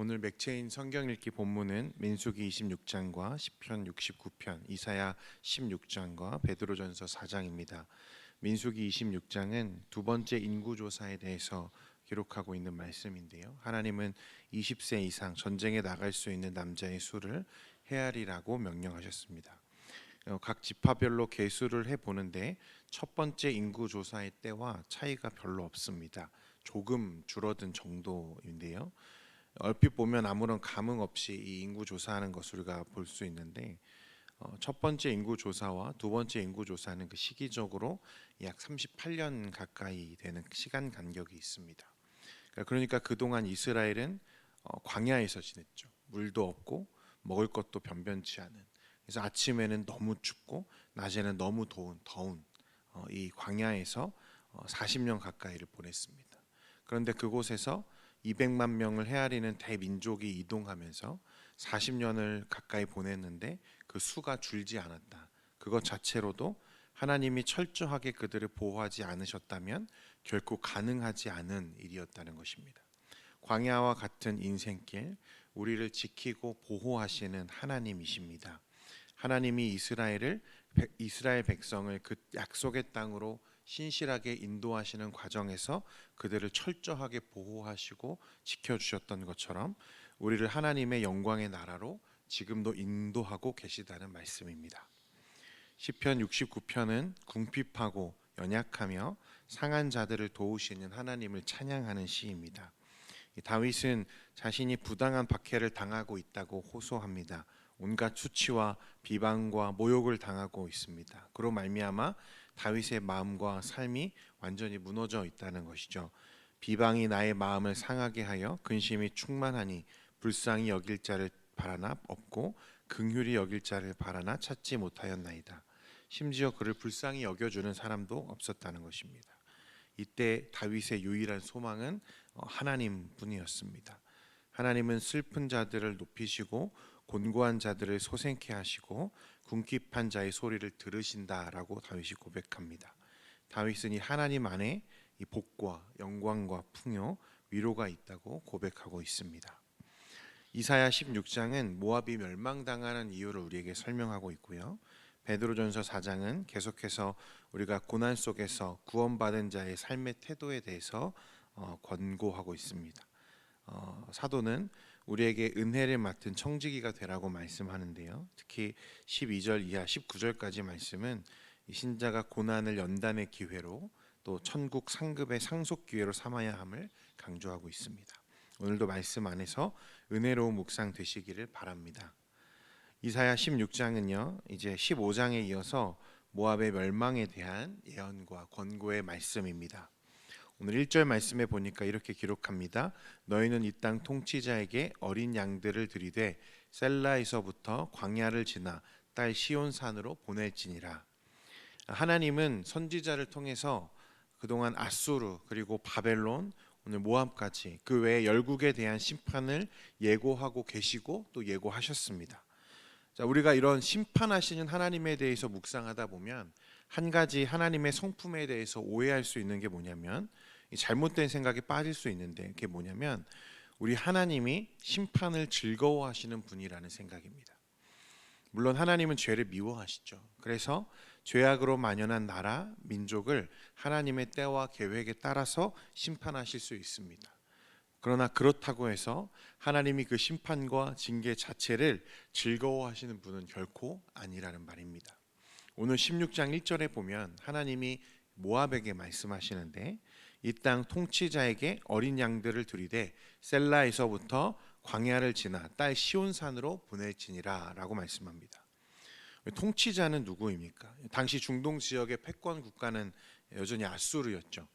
오늘 맥체인 성경 읽기 본문은 민수기 26장과 시편 69편, 이사야 16장과 베드로전서 4장입니다. 민수기 26장은 두 번째 인구조사에 대해서 기록하고 있는 말씀인데요. 하나님은 20세 이상 전쟁에 나갈 수 있는 남자의 수를 헤아리라고 명령하셨습니다. 각 지파별로 계수를 해보는데 첫 번째 인구조사의 때와 차이가 별로 없습니다. 조금 줄어든 정도인데요. 얼핏 보면 아무런 감흥 없이 이 인구 조사하는 것을 우리가 볼 수 있는데 첫 번째 인구 조사와 두 번째 인구 조사는 그 시기적으로 약 38년 가까이 되는 시간 간격이 있습니다. 그러니까 그동안 이스라엘은 광야에서 지냈죠. 물도 없고 먹을 것도 변변치 않은. 그래서 아침에는 너무 춥고 낮에는 너무 더운 이 광야에서 40년 가까이를 보냈습니다. 그런데 그곳에서 200만 명을 헤아리는 대민족이 이동하면서 40년을 가까이 보냈는데 그 수가 줄지 않았다. 그것 자체로도 하나님이 철저하게 그들을 보호하지 않으셨다면 결코 가능하지 않은 일이었다는 것입니다. 광야와 같은 인생길, 우리를 지키고 보호하시는 하나님이십니다. 하나님이 이스라엘 백성을 그 약속의 땅으로 신실하게 인도하시는 과정에서 그들을 철저하게 보호하시고 지켜주셨던 것처럼 우리를 하나님의 영광의 나라로 지금도 인도하고 계시다는 말씀입니다. 시편 69편은 궁핍하고 연약하며 상한 자들을 도우시는 하나님을 찬양하는 시입니다. 다윗은 자신이 부당한 박해를 당하고 있다고 호소합니다. 온갖 수치와 비방과 모욕을 당하고 있습니다. 그로 말미암아 다윗의 마음과 삶이 완전히 무너져 있다는 것이죠. 비방이 나의 마음을 상하게 하여 근심이 충만하니 불쌍히 여길 자를 바라나 없고 긍휼히 여길 자를 바라나 찾지 못하였나이다. 심지어 그를 불쌍히 여겨주는 사람도 없었다는 것입니다. 이때 다윗의 유일한 소망은 하나님뿐이었습니다. 하나님은 슬픈 자들을 높이시고 곤고한 자들을 소생케 하시고 궁핍한 자의 소리를 들으신다라고 다윗이 고백합니다. 다윗은 이 하나님 안에 이 복과 영광과 풍요, 위로가 있다고 고백하고 있습니다. 이사야 16장은 모압이 멸망당하는 이유를 우리에게 설명하고 있고요. 베드로전서 4장은 계속해서 우리가 고난 속에서 구원받은 자의 삶의 태도에 대해서 권고하고 있습니다. 사도는 우리에게 은혜를 맡은 청지기가 되라고 말씀하는데요. 특히 12절 이하 19절까지 말씀은 이 신자가 고난을 연단의 기회로 또 천국 상급의 상속 기회로 삼아야 함을 강조하고 있습니다. 오늘도 말씀 안에서 은혜로운 묵상 되시기를 바랍니다. 이사야 16장은요, 이제 15장에 이어서 모압의 멸망에 대한 예언과 권고의 말씀입니다. 오늘 1절 말씀에 보니까 이렇게 기록합니다. 너희는 이 땅 통치자에게 어린 양들을 들이되 셀라에서부터 광야를 지나 딸 시온산으로 보낼지니라. 하나님은 선지자를 통해서 그동안 아수르 그리고 바벨론 오늘 모압까지 그 외에 열국에 대한 심판을 예고하고 계시고 또 예고하셨습니다. 자, 우리가 이런 심판하시는 하나님에 대해서 묵상하다 보면 한 가지 하나님의 성품에 대해서 오해할 수 있는 게 뭐냐면 잘못된 생각에 빠질 수 있는데 그게 뭐냐면 우리 하나님이 심판을 즐거워하시는 분이라는 생각입니다. 물론 하나님은 죄를 미워하시죠. 그래서 죄악으로 만연한 나라, 민족을 하나님의 때와 계획에 따라서 심판하실 수 있습니다. 그러나 그렇다고 해서 하나님이 그 심판과 징계 자체를 즐거워하시는 분은 결코 아니라는 말입니다. 오늘 16장 1절에 보면 하나님이 모압에게 말씀하시는데 이 땅 통치자에게 어린 양들을 들이되 셀라에서부터 광야를 지나 딸 시온산으로 보낼지니라 라고 말씀합니다. 통치자는 누구입니까? 당시 중동 지역의 패권 국가는 여전히 아수르였죠.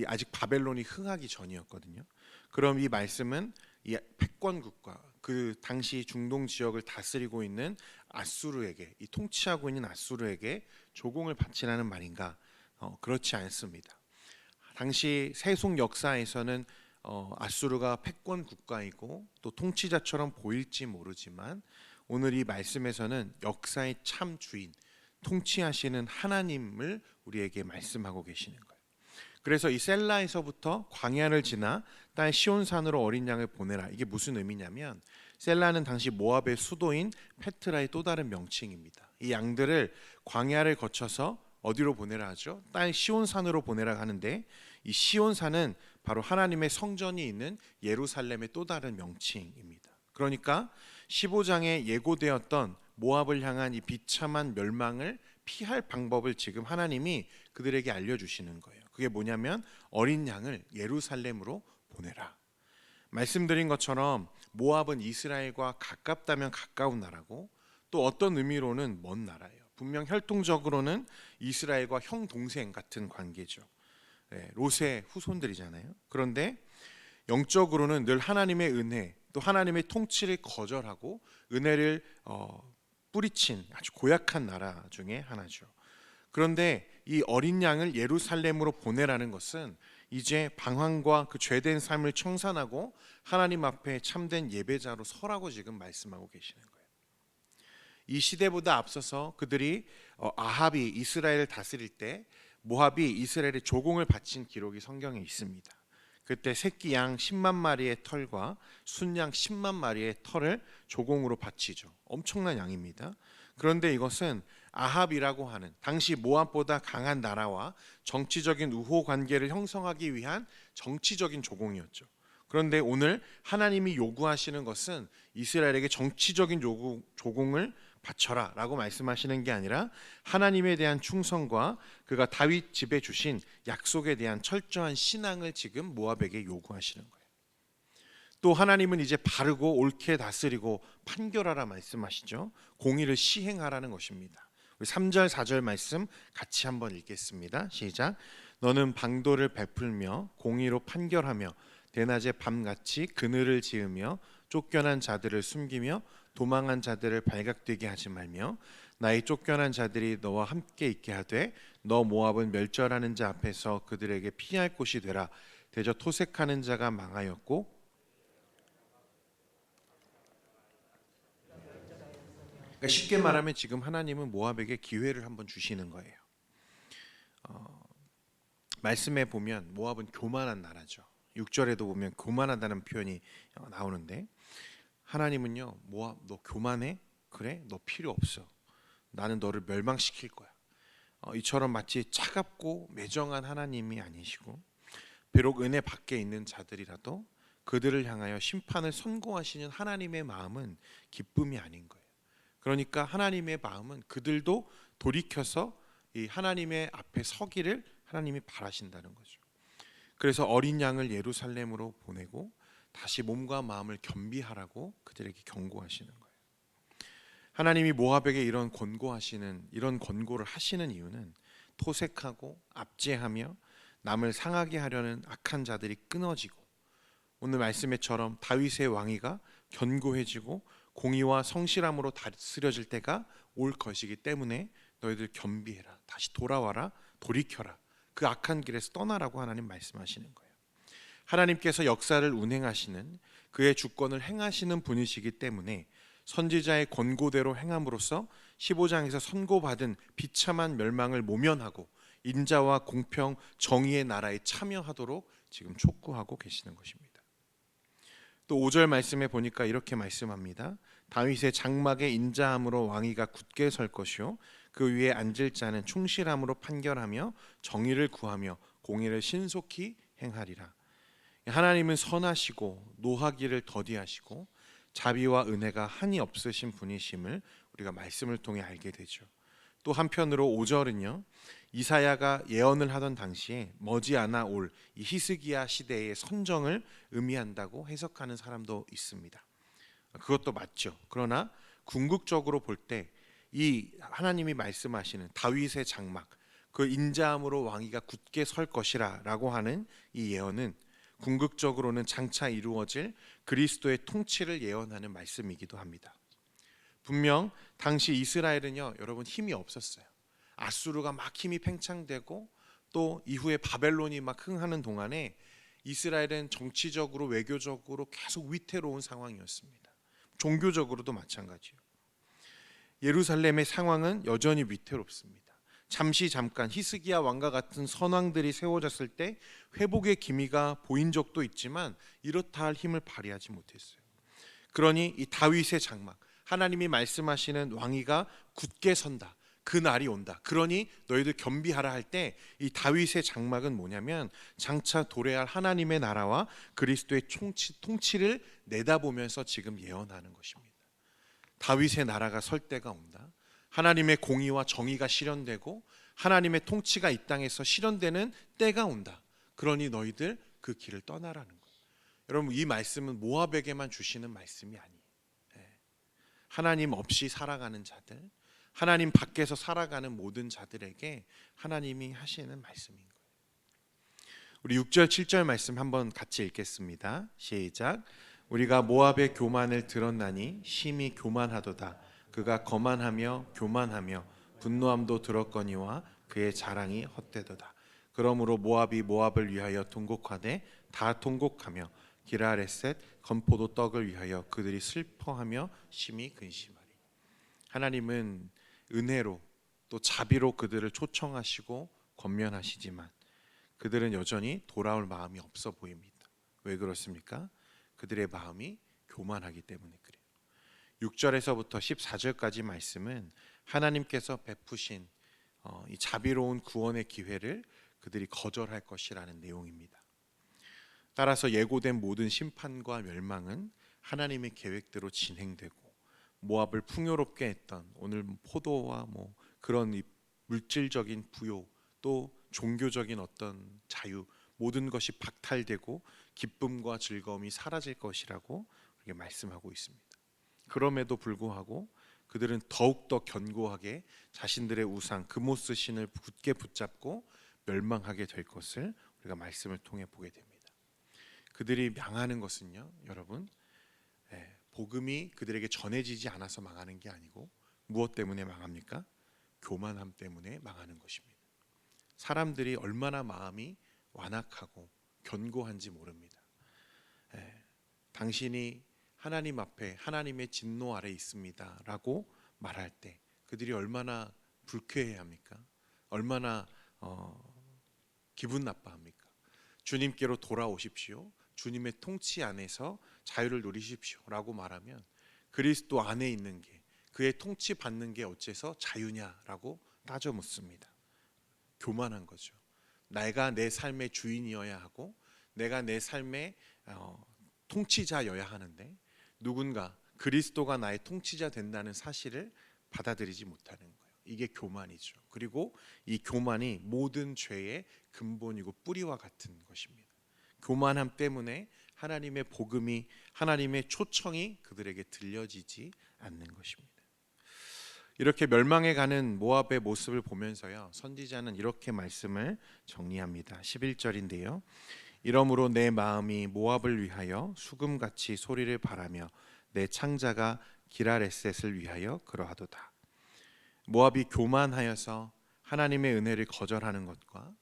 아직 바벨론이 흥하기 전이었거든요. 그럼 이 말씀은 이 패권 국가, 그 당시 중동 지역을 다스리고 있는 아수르에게, 이 통치하고 있는 아수르에게 조공을 바치라는 말인가? 그렇지 않습니다. 당시 세속 역사에서는 아수르가 패권 국가이고 또 통치자처럼 보일지 모르지만 오늘 이 말씀에서는 역사의 참 주인, 통치하시는 하나님을 우리에게 말씀하고 계시는 거예요. 그래서 이 셀라에서부터 광야를 지나 딸 시온산으로 어린 양을 보내라. 이게 무슨 의미냐면 셀라는 당시 모압의 수도인 페트라의 또 다른 명칭입니다. 이 양들을 광야를 거쳐서 어디로 보내라 하죠? 딸 시온산으로 보내라 하는데 이 시온산은 바로 하나님의 성전이 있는 예루살렘의 또 다른 명칭입니다. 그러니까 15장에 예고되었던 모압을 향한 이 비참한 멸망을 피할 방법을 지금 하나님이 그들에게 알려주시는 거예요. 그게 뭐냐면 어린 양을 예루살렘으로 보내라. 말씀드린 것처럼 모압은 이스라엘과 가깝다면 가까운 나라고 또 어떤 의미로는 먼 나라예요. 분명 혈통적으로는 이스라엘과 형 동생 같은 관계죠. 롯의 후손들이잖아요. 그런데 영적으로는 늘 하나님의 은혜 또 하나님의 통치를 거절하고 은혜를 뿌리친 아주 고약한 나라 중에 하나죠. 그런데 이 어린 양을 예루살렘으로 보내라는 것은 이제 방황과 그 죄된 삶을 청산하고 하나님 앞에 참된 예배자로 서라고 지금 말씀하고 계시는 거예요. 이 시대보다 앞서서 그들이 아합이 이스라엘을 다스릴 때 모압이 이스라엘의 조공을 바친 기록이 성경에 있습니다. 그때 새끼 양 10만 마리의 털과 순양 10만 마리의 털을 조공으로 바치죠. 엄청난 양입니다. 그런데 이것은 아합이라고 하는 당시 모압보다 강한 나라와 정치적인 우호 관계를 형성하기 위한 정치적인 조공이었죠. 그런데 오늘 하나님이 요구하시는 것은 이스라엘에게 정치적인 조공을 바쳐라 라고 말씀하시는 게 아니라 하나님에 대한 충성과 그가 다윗 집에 주신 약속에 대한 철저한 신앙을 지금 모압에게 요구하시는 거예요. 또 하나님은 이제 바르고 옳게 다스리고 판결하라 말씀하시죠. 공의를 시행하라는 것입니다. 우리 3절 4절 말씀 같이 한번 읽겠습니다. 시작. 너는 방도를 베풀며 공의로 판결하며 대낮에 밤같이 그늘을 지으며 쫓겨난 자들을 숨기며 도망한 자들을 발각되게 하지 말며 나의 쫓겨난 자들이 너와 함께 있게 하되 너 모압은 멸절하는 자 앞에서 그들에게 피할 곳이 되라. 대저 토색하는 자가 망하였고 그러니까 쉽게 말하면 지금 하나님은 모압에게 기회를 한번 주시는 거예요. 말씀에 보면 모압은 교만한 나라죠. 6절에도 보면 교만하다는 표현이 나오는데 하나님은요, 모압 너 교만해? 그래? 너 필요 없어. 나는 너를 멸망시킬 거야. 이처럼 마치 차갑고 매정한 하나님이 아니시고 비록 은혜 밖에 있는 자들이라도 그들을 향하여 심판을 선고하시는 하나님의 마음은 기쁨이 아닌 거예요. 그러니까 하나님의 마음은 그들도 돌이켜서 이 하나님의 앞에 서기를 하나님이 바라신다는 거죠. 그래서 어린 양을 예루살렘으로 보내고 다시 몸과 마음을 겸비하라고 그들에게 경고하시는 거예요. 하나님이 모압에게 이런 권고를 하시는 이유는 토색하고 압제하며 남을 상하게 하려는 악한 자들이 끊어지고 오늘 말씀에처럼 다윗의 왕위가 견고해지고 공의와 성실함으로 다스려질 때가 올 것이기 때문에 너희들 겸비해라. 다시 돌아와라. 돌이켜라. 그 악한 길에서 떠나라고 하나님 말씀하시는 거예요. 하나님께서 역사를 운행하시는 그의 주권을 행하시는 분이시기 때문에 선지자의 권고대로 행함으로써 15장에서 선고받은 비참한 멸망을 모면하고 인자와 공평, 정의의 나라에 참여하도록 지금 촉구하고 계시는 것입니다. 또 5절 말씀에 보니까 이렇게 말씀합니다. 다윗의 장막의 인자함으로 왕위가 굳게 설 것이요 그 위에 앉을 자는 충실함으로 판결하며 정의를 구하며 공의를 신속히 행하리라. 하나님은 선하시고 노하기를 더디하시고 자비와 은혜가 한이 없으신 분이심을 우리가 말씀을 통해 알게 되죠. 또 한편으로 5절은요. 이사야가 예언을 하던 당시에 머지않아 올 이 히스기야 시대의 선정을 의미한다고 해석하는 사람도 있습니다. 그것도 맞죠. 그러나 궁극적으로 볼 때 이 하나님이 말씀하시는 다윗의 장막 그 인자함으로 왕위가 굳게 설 것이라라고 하는 이 예언은 궁극적으로는 장차 이루어질 그리스도의 통치를 예언하는 말씀이기도 합니다. 분명 당시 이스라엘은요, 여러분 힘이 없었어요. 아수르가 막 힘이 팽창되고 또 이후에 바벨론이 막 흥하는 동안에 이스라엘은 정치적으로 외교적으로 계속 위태로운 상황이었습니다. 종교적으로도 마찬가지예요. 예루살렘의 상황은 여전히 위태롭습니다. 잠깐 히스기야 왕과 같은 선왕들이 세워졌을 때 회복의 기미가 보인 적도 있지만 이렇다 할 힘을 발휘하지 못했어요. 그러니 이 다윗의 장막, 하나님이 말씀하시는 왕위가 굳게 선다, 그 날이 온다. 그러니 너희들 겸비하라 할 때 이 다윗의 장막은 뭐냐면 장차 도래할 하나님의 나라와 그리스도의 통치를 내다보면서 지금 예언하는 것입니다. 다윗의 나라가 설 때가 온다. 하나님의 공의와 정의가 실현되고 하나님의 통치가 이 땅에서 실현되는 때가 온다. 그러니 너희들 그 길을 떠나라는 거예요. 여러분, 이 말씀은 모압에게만 주시는 말씀이 아니에요. 하나님 없이 살아가는 자들, 하나님 밖에서 살아가는 모든 자들에게 하나님이 하시는 말씀인 거예요. 우리 6절 7절 말씀 한번 같이 읽겠습니다. 시작. 우리가 모압의 교만을 들었나니 심히 교만하도다. 그가 거만하며 교만하며 분노함도 들었거니와 그의 자랑이 헛되도다. 그러므로 모압이 모압을 위하여 통곡하되 다 통곡하며 기라레셋 건포도 떡을 위하여 그들이 슬퍼하며 심히 근심하리. 하나님은 은혜로 또 자비로 그들을 초청하시고 권면하시지만 그들은 여전히 돌아올 마음이 없어 보입니다. 왜 그렇습니까? 그들의 마음이 교만하기 때문에 그래요. 6절에서부터 14절까지 말씀은 하나님께서 베푸신 이 자비로운 구원의 기회를 그들이 거절할 것이라는 내용입니다. 따라서 예고된 모든 심판과 멸망은 하나님의 계획대로 진행되고 모압을 풍요롭게 했던 오늘 포도와 그런 이 물질적인 부요 또 종교적인 어떤 자유 모든 것이 박탈되고 기쁨과 즐거움이 사라질 것이라고 이렇게 말씀하고 있습니다. 그럼에도 불구하고 그들은 더욱더 견고하게 자신들의 우상 그모스 신을 굳게 붙잡고 멸망하게 될 것을 우리가 말씀을 통해 보게 됩니다. 그들이 망하는 것은요, 여러분, 복음이 그들에게 전해지지 않아서 망하는 게 아니고 무엇 때문에 망합니까? 교만함 때문에 망하는 것입니다. 사람들이 얼마나 마음이 완악하고 견고한지 모릅니다. 당신이 하나님 앞에 하나님의 진노 아래 있습니다 라고 말할 때 그들이 얼마나 불쾌해합니까? 얼마나 기분 나빠합니까? 주님께로 돌아오십시오. 주님의 통치 안에서 자유를 누리십시오 라고 말하면 그리스도 안에 있는 게 그의 통치 받는 게 어째서 자유냐라고 따져 묻습니다. 교만한 거죠. 내가 내 삶의 주인이어야 하고 내가 내 삶의 통치자여야 하는데 누군가 그리스도가 나의 통치자 된다는 사실을 받아들이지 못하는 거예요. 이게 교만이죠. 그리고 이 교만이 모든 죄의 근본이고 뿌리와 같은 것입니다. 교만함 때문에 하나님의 복음이 하나님의 초청이 그들에게 들려지지 않는 것입니다. 이렇게 멸망해 가는 모압의 모습을 보면서요, 선지자는 이렇게 말씀을 정리합니다. 11절인데요. 이러므로 내 마음이 모압을 위하여 수금같이 소리를 바라며 내 창자가 기라레셋을 위하여 그러하도다. 모압이 교만하여서 하나님의 은혜를 거절하는 것과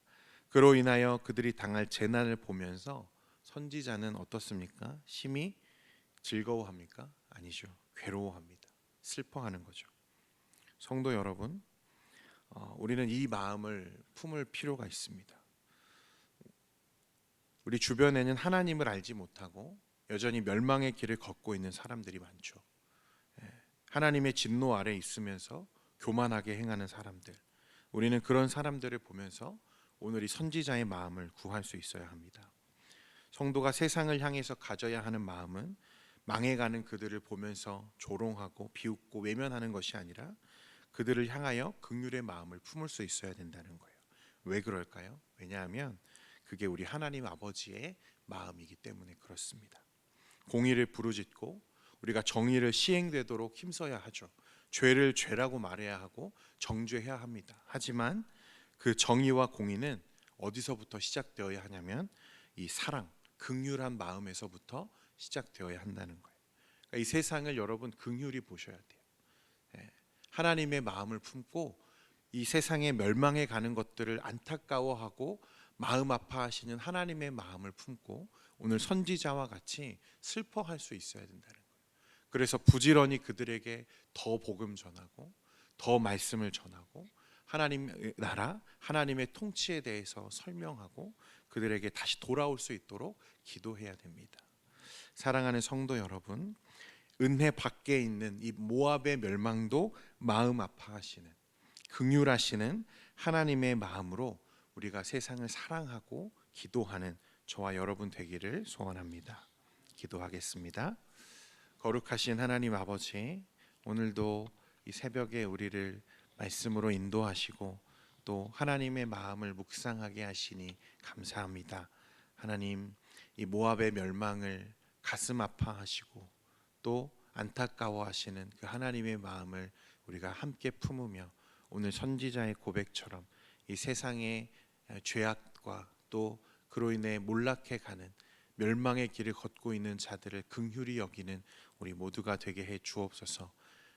그로 인하여 그들이 당할 재난을 보면서 선지자는 어떻습니까? 심히 즐거워합니까? 아니죠. 괴로워합니다. 슬퍼하는 거죠. 성도 여러분, 우리는 이 마음을 품을 필요가 있습니다. 우리 주변에는 하나님을 알지 못하고 여전히 멸망의 길을 걷고 있는 사람들이 많죠. 하나님의 진노 아래 있으면서 교만하게 행하는 사람들, 우리는 그런 사람들을 보면서 오늘 이 선지자의 마음을 구할 수 있어야 합니다. 성도가 세상을 향해서 가져야 하는 마음은 망해가는 그들을 보면서 조롱하고 비웃고 외면하는 것이 아니라 그들을 향하여 긍휼의 마음을 품을 수 있어야 된다는 거예요. 왜 그럴까요? 왜냐하면 그게 우리 하나님 아버지의 마음이기 때문에 그렇습니다. 공의를 부르짖고 우리가 정의를 시행되도록 힘써야 하죠. 죄를 죄라고 말해야 하고 정죄해야 합니다. 하지만 그 정의와 공의는 어디서부터 시작되어야 하냐면 이 사랑, 긍휼한 마음에서부터 시작되어야 한다는 거예요. 그러니까 이 세상을 여러분 긍휼히 보셔야 돼요. 하나님의 마음을 품고 이 세상에 멸망해 가는 것들을 안타까워하고 마음 아파하시는 하나님의 마음을 품고 오늘 선지자와 같이 슬퍼할 수 있어야 된다는 거예요. 그래서 부지런히 그들에게 더 복음 전하고 더 말씀을 전하고 하나님의 나라, 하나님의 통치에 대해서 설명하고 그들에게 다시 돌아올 수 있도록 기도해야 됩니다. 사랑하는 성도 여러분, 은혜 밖에 있는 이 모압의 멸망도 마음 아파하시는 긍휼하시는 하나님의 마음으로 우리가 세상을 사랑하고 기도하는 저와 여러분 되기를 소원합니다. 기도하겠습니다. 거룩하신 하나님 아버지, 오늘도 이 새벽에 우리를 말씀으로 인도하시고 또 하나님의 마음을 묵상하게 하시니 감사합니다. 하나님, 이 모압의 멸망을 가슴 아파하시고 또 안타까워하시는 그 하나님의 마음을 우리가 함께 품으며 오늘 선지자의 고백처럼 이 세상의 죄악과 또 그로 인해 몰락해가는 멸망의 길을 걷고 있는 자들을 긍휼히 여기는 우리 모두가 되게 해 주옵소서.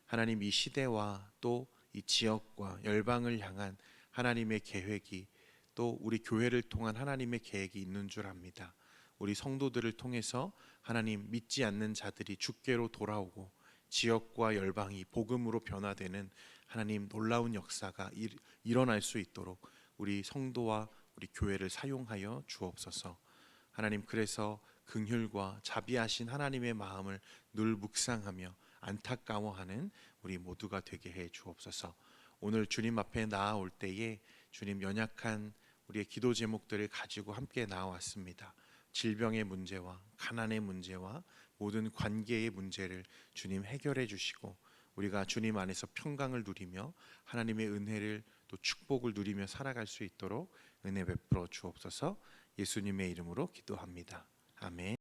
하나님, 이 시대와 또 이 지역과 열방을 향한 하나님의 계획이 또 우리 교회를 통한 하나님의 계획이 있는 줄 압니다. 우리 성도들을 통해서 하나님, 믿지 않는 자들이 주께로 돌아오고 지역과 열방이 복음으로 변화되는 하나님 놀라운 역사가 일어날 수 있도록 우리 성도와 우리 교회를 사용하여 주옵소서. 하나님, 그래서 긍휼과 자비하신 하나님의 마음을 늘 묵상하며 안타까워하는 우리 모두가 되게 해 주옵소서. 오늘 주님 앞에 나아올 때에 주님, 연약한 우리의 기도 제목들을 가지고 함께 나아왔습니다. 질병의 문제와 가난의 문제와 모든 관계의 문제를 주님 해결해 주시고 우리가 주님 안에서 평강을 누리며 하나님의 은혜를 또 축복을 누리며 살아갈 수 있도록 은혜 베풀어 주옵소서. 예수님의 이름으로 기도합니다. 아멘.